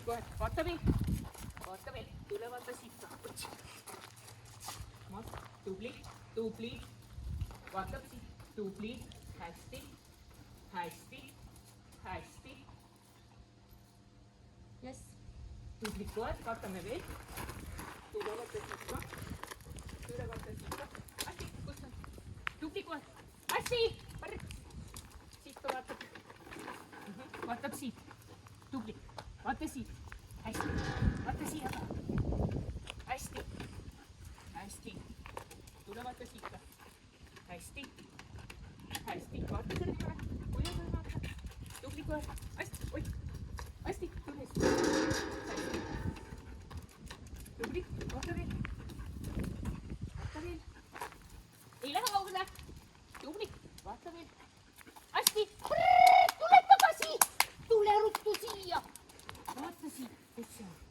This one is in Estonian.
kohe, vaata veel, tule vaata siit. tubli, tubli, vaatab siit, tubli, hästi, hästi, hästi. Jess, tublid koer, vaatame veel. tule vaata siit ka, hästi, kus on, tubli koer, hästi, siit ka vaatab. Vaatab siit, tubli, vaata siit, hästi, vaata siia ka, hästi, hästi, tule vaata siit ka, hästi, hästi, vaata selle peale, kuidas on vaata, tubli koer, hästi, oi, hästi, tule siit, hästi, tubli, vaata veel, ei lähe kaugele, tubli, vaata veel, hästi. Tule ruttu siia! Vaata siit, kus see on.